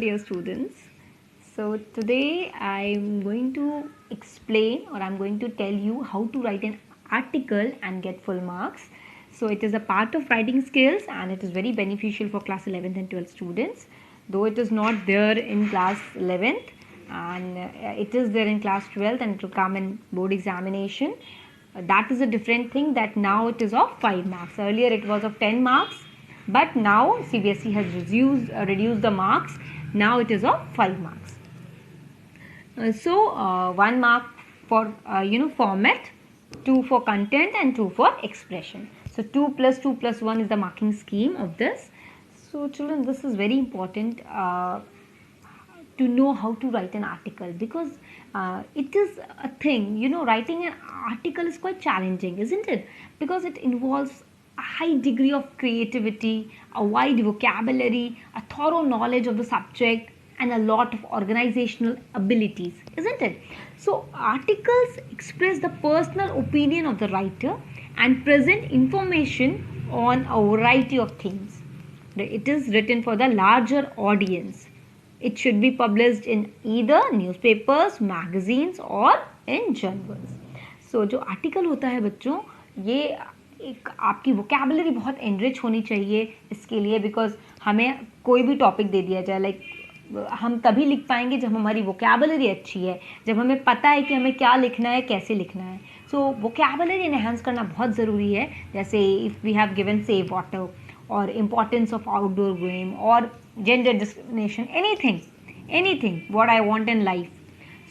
dear students. So today I'm going to explain or I'm going to tell you how to write an article and get full marks. So it is a part of writing skills and it is very beneficial for class 11th and 12th students. Though it is not there in class 11th and it is there in class 12th and it will come in board examination. That is a different thing, that now it is of 5 marks. Earlier it was of 10 marks. But now CBSE has reduced the marks. Now it is of 5 marks. 1 mark for format, 2 for content and 2 for expression. So 2 plus 2 plus 1 is the marking scheme of this. So children, this is very important to know how to write an article, because it is a thing, writing an article is quite challenging, isn't it? Because it involves a high degree of creativity, a wide vocabulary, a thorough knowledge of the subject, and a lot of organizational abilities, isn't it? So articles express the personal opinion of the writer and present information on a variety of themes. It is written for the larger audience. It should be published in either newspapers, magazines or in journals. So जो article होता है बच्चों, ये एक आपकी vocabulary बहुत enrich होनी चाहिए इसके लिए, बिकॉज हमें कोई भी टॉपिक दे दिया जाए, लाइक हम तभी लिख पाएंगे जब हमारी वोकैबुलरी अच्छी है, जब हमें पता है कि हमें क्या लिखना है, कैसे लिखना है. सो वोकैबुलरी एनहांस करना बहुत ज़रूरी है. जैसे if we have given save water or importance of outdoor game or gender discrimination, anything what I want in life.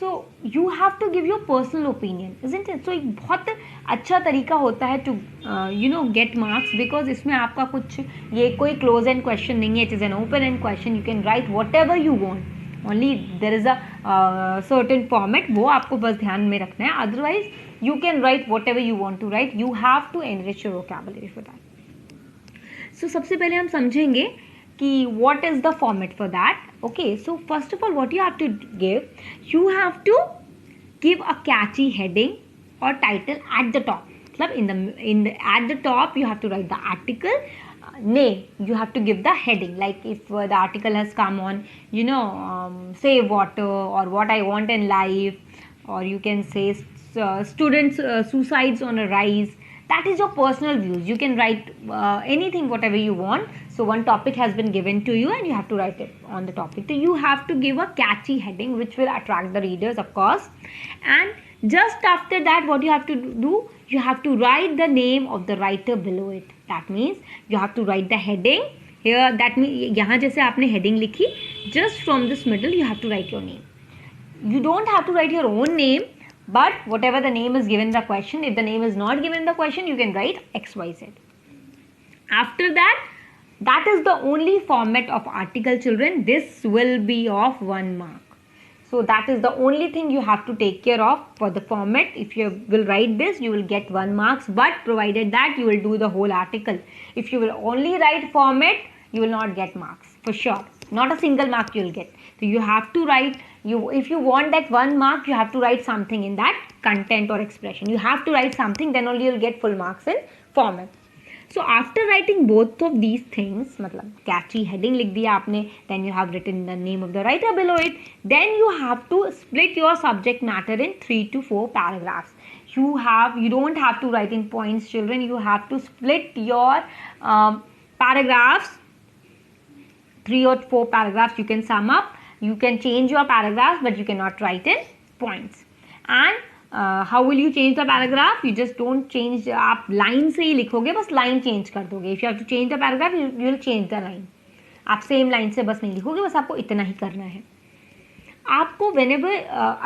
So you have to give your personal opinion, isn't it? So एक बहुत अच्छा तरीका होता है to get marks, because इसमें आपका कुछ ये कोई close end question नहीं है. It is an open end question. You can write whatever you want. Only there is a certain format, वो आपको बस ध्यान में रखना है. Otherwise you can write whatever you want to write. You have to enrich your vocabulary for that. So सबसे पहले हम समझेंगे कि what is the format for that. Okay, so first of all what you have to give, you have to give a catchy heading or title at the top. मतलब at the top you have to write the article name. You have to give the heading, like if the article has come on save water or what I want in life, or you can say students suicides on a rise. That is your personal views. You can write anything, whatever you want. So one topic has been given to you and you have to write it on the topic. So you have to give a catchy heading which will attract the readers, of course. And just after that, what you have to do, you have to write the name of the writer below it. That means you have to write the heading here. That means यहाँ जैसे आपने heading लिखी, just from this middle you have to write your name. You don't have to write your own name. But whatever the name is given in the question, if the name is not given in the question, you can write XYZ. After that, that is the only format of article, children. This will be of 1 mark. So that is the only thing you have to take care of for the format. If you will write this, you will get 1 marks, but provided that you will do the whole article. If you will only write format, you will not get marks for sure. Not a single mark you will get. So you have to write. If you want that 1 mark, you have to write something in that content or expression. You have to write something, then only you will get full marks in format. So after writing both of these things, मतलब catchy heading लिख दिया आपने, then you have written the name of the writer below it, then you have to split your subject matter in 3 to 4 paragraphs. You don't have to write in points, children. You have to split your paragraphs, 3 or 4 paragraphs you can sum up. You can change your paragraphs, but you cannot write in points. And how will you change the paragraph? You just don't change. आप line से ही लिखोगे, बस line change कर दोगे. If you have to change the paragraph, you will change the line. आप same line से बस नहीं लिखोगे, बस आपको इतना ही करना है. आपको whenever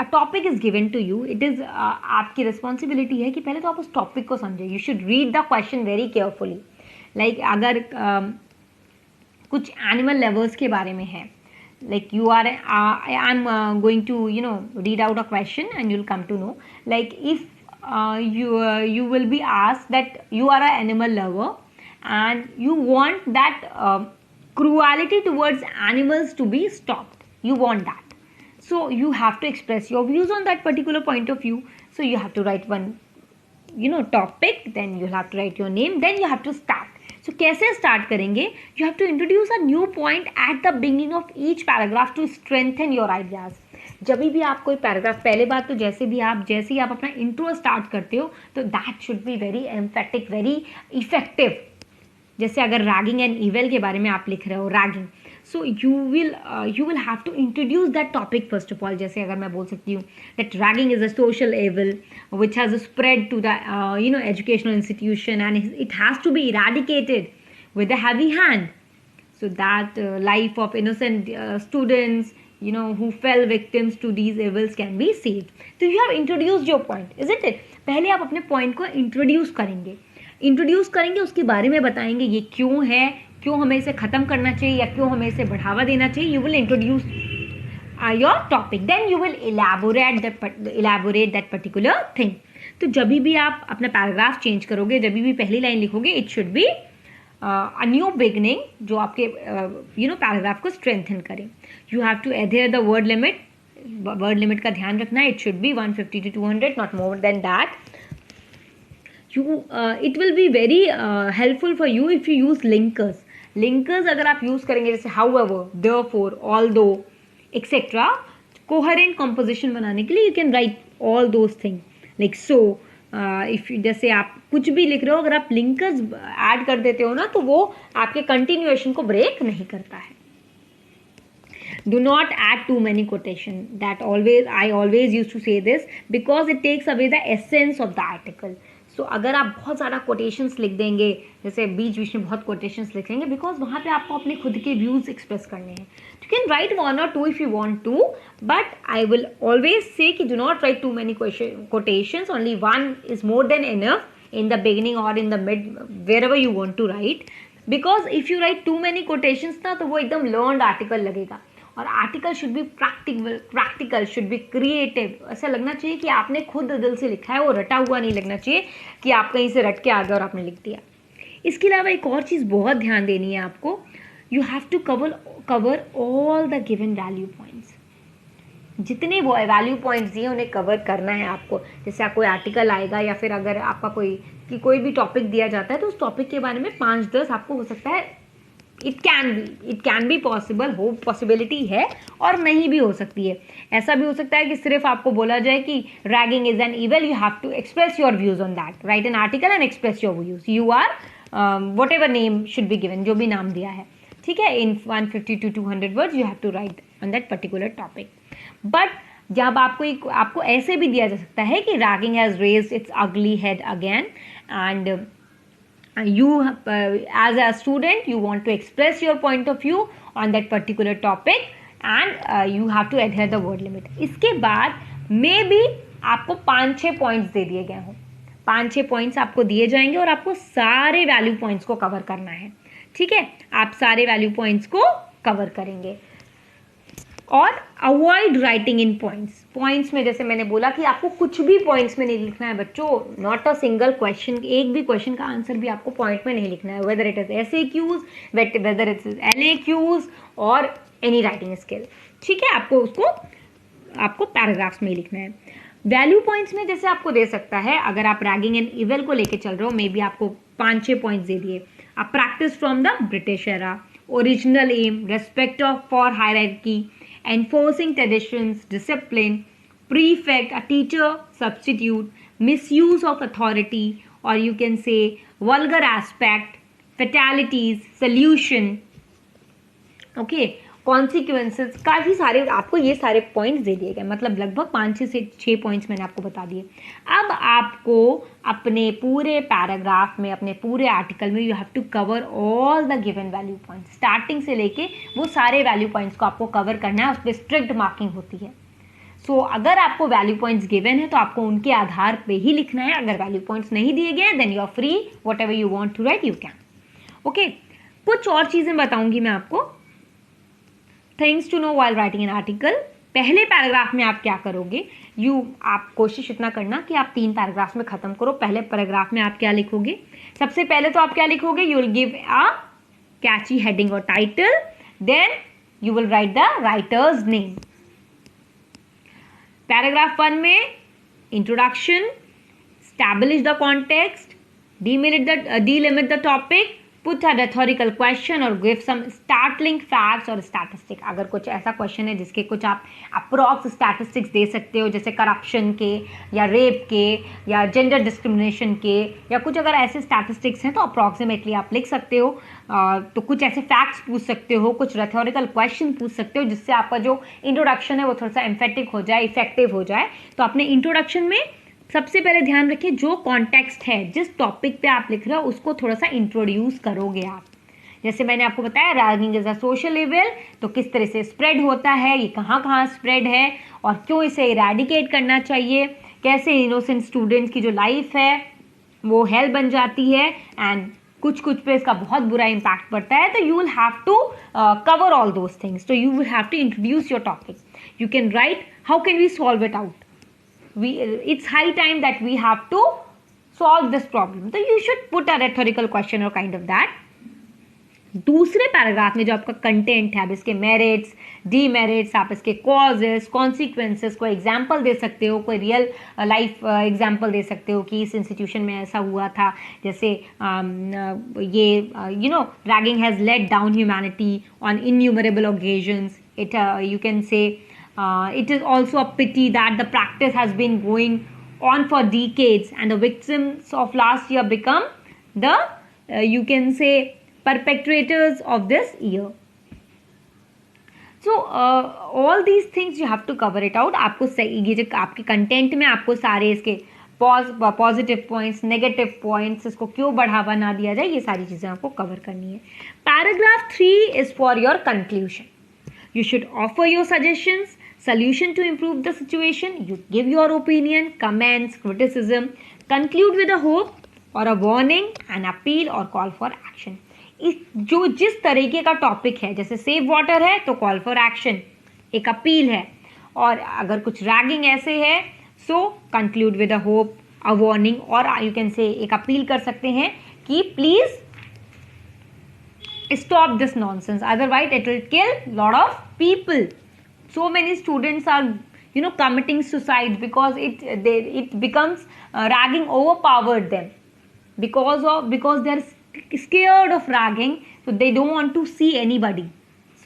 a topic is given to you, it is आपकी responsibility है कि पहले तो आप उस topic को समझे. You should read the question very carefully. Like अगर कुछ animal lovers के बारे में है, like you are I'm going to read out a question and you'll come to know, like if you will be asked that you are an animal lover and you want that cruelty towards animals to be stopped. You want that, so you have to express your views on that particular point of view. So you have to write one topic, then you'll have to write your name, then you have to start. सो कैसे start करेंगे? You have to introduce a new point at the beginning of each paragraph to strengthen your ideas. जब भी आप कोई paragraph, पहले बात तो जैसे ही आप अपना इंट्रो स्टार्ट करते हो तो that should be very emphatic, very effective. जैसे अगर रैगिंग एंड इविल के बारे में आप लिख रहे हो, ragging, so you will have to introduce that topic first of all. जैसे अगर मैं बोल सकती हूँ that ragging is a social evil which has spread to the educational institution and it has to be eradicated with a heavy hand, so that life of innocent students who fell victims to these evils can be saved. So you have introduced your point, isn't it? पहले आप अपने point को introduce करेंगे, उसके बारे में बताएंगे ये क्यों है, क्यों हमें इसे ख़त्म करना चाहिए या क्यों हमें इसे बढ़ावा देना चाहिए. You will introduce your topic, then you will elaborate that particular thing. तो जब भी आप अपना पैराग्राफ चेंज करोगे, जब भी पहली लाइन लिखोगे, it should be a new beginning जो आपके पैराग्राफ को स्ट्रेंथन करें. You have to adhere the word limit का ध्यान रखना है. It should be 150 to 200, not more than that. It will be very helpful for you if you use linkers अगर आप यूज करेंगे, जैसे however, therefore, although, etcetera. Coherent composition बनाने के लिए you can write all those thing like so. If जैसे आप कुछ भी लिख रहे हो, अगर आप लिंकर्स ऐड कर देते हो ना, तो वो आपके कंटिन्यूएशन को ब्रेक नहीं करता है. Do not add too many quotation. That I always used to say this because it takes away the essence of the article. So अगर आप बहुत ज़्यादा quotations लिख देंगे, जैसे बीच में बहुत quotations लिख लेंगे, because वहाँ पे आपको अपने खुद के views express करने हैं. You can write one or two if you want to, but I will always say कि do not write too many quotations. Only one is more than enough in the beginning or in the mid, wherever you want to write. Because if you write too many quotations ना, तो वो एकदम learned article लगेगा. और article should be practical, should be creative. ऐसा लगना चाहिए कि आपने खुद दिल से लिखा है, वो रटा हुआ नहीं लगना चाहिए कि आप कहीं से रट के आ गए और आपने लिख दिया. इसके अलावा एक और चीज़ बहुत ध्यान देनी है आपको. You have to cover all the given value points. जितने वो वैल्यू पॉइंट्स दिए उन्हें कवर करना है आपको. जैसे आप कोई आर्टिकल आएगा या फिर अगर आपका कोई भी टॉपिक दिया जाता है, तो उस टॉपिक के बारे में 5-10 आपको हो सकता है, इट कैन बी पॉसिबल, हो पॉसिबिलिटी है, और नहीं भी हो सकती है. ऐसा भी हो सकता है कि सिर्फ आपको बोला जाए कि ragging is an evil, you have to express your views on that, write an article and express your views. You are whatever name should be given, जो भी नाम दिया है, ठीक है, in 150 to 200 words you have to write on that particular topic. But जब आपको ऐसे भी दिया जा सकता है कि ragging has raised its ugly head again, and you as a student you want to express your point of view on that particular topic, and you have to adhere the word limit. इसके बाद may be आपको 5-6 points दे दिए गए हों, 5-6 points आपको दिए जाएंगे और आपको सारे वैल्यू पॉइंट्स को कवर करना है. ठीक है, आप सारे वैल्यू पॉइंट्स को कवर करेंगे. और अवॉइड राइटिंग इन पॉइंट्स में जैसे मैंने बोला कि आपको कुछ भी पॉइंट्स में नहीं लिखना है बच्चों. नॉट अ सिंगल क्वेश्चन, एक भी क्वेश्चन का आंसर भी आपको पॉइंट में नहीं लिखना है, whether it is SAQs, whether it is LAQs और एनी राइटिंग स्किल. ठीक है, आपको पैराग्राफ्स में लिखना है. वैल्यू पॉइंट्स में जैसे आपको दे सकता है, अगर आप रैगिंग एंड इविल को लेके चल रहे हो, मे बी आपको 5-6 पॉइंट्स दे दिए. आप practice from the British era, original aim, respect for hierarchy, enforcing traditions, discipline, prefect, a teacher substitute, misuse of authority, or you can say vulgar aspect, fatalities, solution, okay, consequences. काफ़ी सारे आपको ये सारे points दे दिए गए, मतलब लगभग 5 से 6 पॉइंट्स मैंने आपको बता दिए. अब आपको अपने पूरे पैराग्राफ में, अपने पूरे आर्टिकल में, you have to cover all the given value points. Starting से लेके वो सारे वैल्यू पॉइंट्स को आपको कवर करना है. उस पर स्ट्रिक्ट मार्किंग होती है. सो अगर आपको वैल्यू पॉइंट्स गिवन है तो आपको उनके आधार पे ही लिखना है. अगर वैल्यू पॉइंट्स नहीं दिए गए then you are free, whatever you want to write you can. Okay, कुछ और चीज़ें बताऊंगी मैं आपको. Things to know while writing an article. पहले पैराग्राफ में आप क्या करोगे, आप कोशिश इतना करना कि आप 3 पैराग्राफ में खत्म करो. पहले पैराग्राफ में आप क्या लिखोगे, सबसे पहले तो आप क्या लिखोगे, you will give a catchy heading और title, then you will write the writer's name. Paragraph 1 में introduction, establish the context, delimit the topic, put a rhetorical question और गिव सम स्टार्टलिंग फैक्ट्स और स्टैटिस्टिक। अगर कुछ ऐसा question है जिसके कुछ आप अप्रॉक्स स्टैटिस्टिक्स दे सकते हो, जैसे करप्शन के या रेप के या जेंडर डिस्क्रिमिनेशन के, या कुछ अगर ऐसे स्टैटिस्टिक्स हैं तो अप्रॉक्सीमेटली आप लिख सकते हो। तो कुछ ऐसे फैक्ट्स पूछ सकते हो, कुछ रेथोरिकल क्वेश्चन पूछ सकते हो, जिससे आपका जो इंट्रोडक्शन है वो थोड़ा सा एम्फेटिक हो जाए, इफेक्टिव हो जाए। तो अपने इंट्रोडक्शन में सबसे पहले ध्यान रखिए जो कॉन्टेक्स्ट है, जिस टॉपिक पे आप लिख रहे हो उसको थोड़ा सा इंट्रोड्यूस करोगे आप। जैसे मैंने आपको बताया ragging is a social evil, तो किस तरह से स्प्रेड होता है, ये कहाँ कहाँ स्प्रेड है और क्यों इसे इरेडिकेट करना चाहिए, कैसे इनोसेंट स्टूडेंट्स की जो लाइफ है वो हेल बन जाती है एंड कुछ कुछ पे इसका बहुत बुरा इम्पैक्ट पड़ता है। तो you will have to cover all those things, तो you will have to introduce your topic. You can write how can we solve it out, it's high time that we have to solve this problem, so you should put a rhetorical question or kind of that. दूसरे paragraph में जो आपका content है, अब इसके merits demerits, आप इसके causes consequences को एग्जाम्पल दे सकते हो, कोई रियल लाइफ एग्जाम्पल दे सकते हो कि इस इंस्टीट्यूशन में ऐसा हुआ था, जैसे ये ragging has let down humanity on innumerable occasions. It you can say it is also a pity that the practice has been going on for decades and the victims of last year become the you can say perpetrators of this year. So all these things you have to cover it out. आपको ये जो आपके content में आपको सारे इसके positive points, negative points, इसको क्यों बढ़ावा ना दिया जाए, ये सारी चीज़ें आपको कवर करनी है। Paragraph 3 is for your conclusion. You should offer your suggestions, solution to improve the situation. You give your opinion, comments, criticism. Conclude with a hope or a warning, an appeal or call for action. जो जिस तरीके का topic है, जैसे save water है तो call for action, एक appeal है, और अगर कुछ रैगिंग ऐसे है so conclude with a hope, a warning, और यू कैन से एक अपील कर सकते हैं कि please stop this nonsense, otherwise it will kill lot of people. So many students are committing suicide because it becomes ragging overpowered them because they're scared of ragging, so they don't want to see anybody.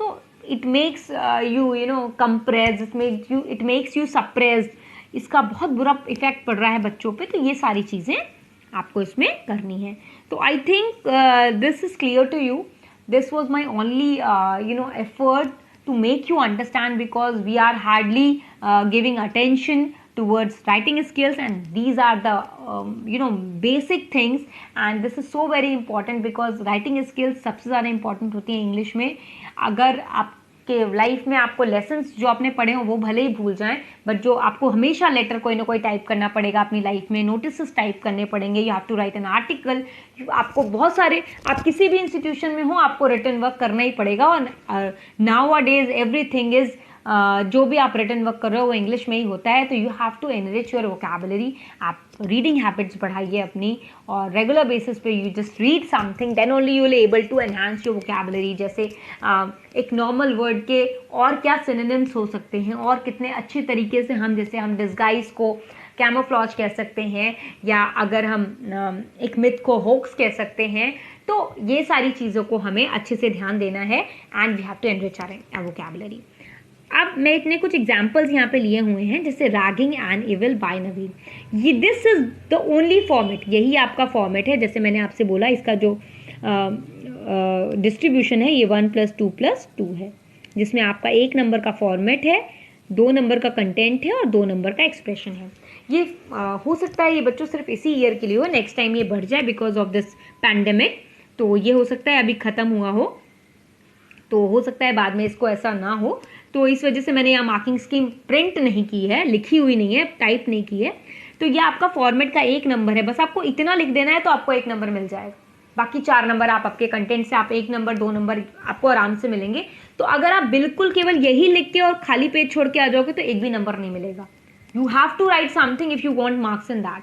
So it makes you compressed, it makes you suppressed. इसका बहुत बुरा effect पड़ रहा है बच्चों पे, तो ये सारी चीज़ें आपको इसमें करनी है. तो I think this is clear to you. This was my only effort to make you understand, because we are hardly giving attention towards writing skills, and these are the basic things, and this is so very important because writing skills सबसे ज़्यादा important होती है English में. अगर आपके life में आपको lessons जो आपने पढ़े हो वो भले ही भूल जाएं, बट जो आपको हमेशा लेटर कोई ना कोई टाइप करना पड़ेगा अपनी लाइफ में, नोटिस टाइप करने पड़ेंगे, you have to write an article, आपको बहुत सारे, आप किसी भी इंस्टीट्यूशन में हो आपको रिटन वर्क करना ही पड़ेगा. और now a days everything is जो भी आप रिटन वर्क कर रहे हो वो इंग्लिश में ही होता है. तो you have to enrich your vocabulary. आप रीडिंग हैबिट्स बढ़ाइए अपनी, और रेगुलर बेसिस पे you just read something, then only you will able to enhance your vocabulary. जैसे एक नॉर्मल वर्ड के और क्या सिनोनिम्स हो सकते हैं, और कितने अच्छे तरीके से हम, जैसे हम डिस्गाइज को कैमोफ्लॉज कह सकते हैं, या अगर हम एक मिथ को होक्स कह सकते हैं. तो ये सारी चीज़ों को हमें अच्छे से ध्यान देना है, and we have to enrich our vocabulary. अब मैं इतने कुछ एग्जाम्पल्स यहाँ पे लिए हुए हैं, जैसे रैगिंग एंड इविल बाय नवीन. ये this is the only format, यही आपका फॉर्मेट है. जैसे मैंने आपसे बोला, इसका जो डिस्ट्रीब्यूशन है ये 1+2+2 है, जिसमें आपका 1 नंबर का फॉर्मेट है, 2 नंबर का कंटेंट है और 2 नंबर का एक्सप्रेशन है. ये हो सकता है ये बच्चों सिर्फ इसी ईयर के लिए हो, नेक्स्ट टाइम ये बढ़ जाए बिकॉज ऑफ दिस पैंडेमिक. तो ये हो सकता है अभी ख़त्म हुआ हो, तो हो सकता है बाद में इसको ऐसा ना हो. तो इस वजह से मैंने यहाँ मार्किंग स्कीम प्रिंट नहीं की है, लिखी हुई नहीं है, टाइप नहीं की है. तो ये आपका फॉर्मेट का 1 नंबर है, बस आपको इतना लिख देना है तो आपको 1 नंबर मिल जाएगा. बाकी 4 नंबर आप आपके कंटेंट से, आप 1 नंबर 2 नंबर आपको आराम से मिलेंगे. तो अगर आप बिल्कुल केवल यही लिख के और खाली पेज छोड़ के आ जाओगे तो एक भी नंबर नहीं मिलेगा. You have to write something if you want marks in that.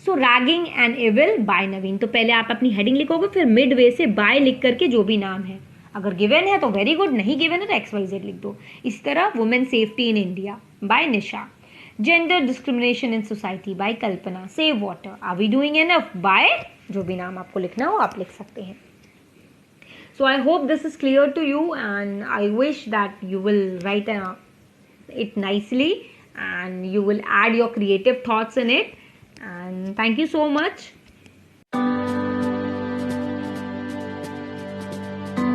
So ragging and evil by Naveen. तो पहले आप अपनी हेडिंग लिखोगे, फिर मिड वे से बाय लिख करके जो भी नाम है, अगर गिवन है तो वेरी गुड, नहीं गिवन है तो XYZ लिख दो. इसी तरह women safety in India by Nisha, gender discrimination in society by Kalpana, save water, are we doing enough by, जो भी नाम आपको लिखना हो आप लिख सकते हैं. So I hope this is clear to you, and I wish that you will write it nicely and you will add your creative thoughts in it. And thank you so much.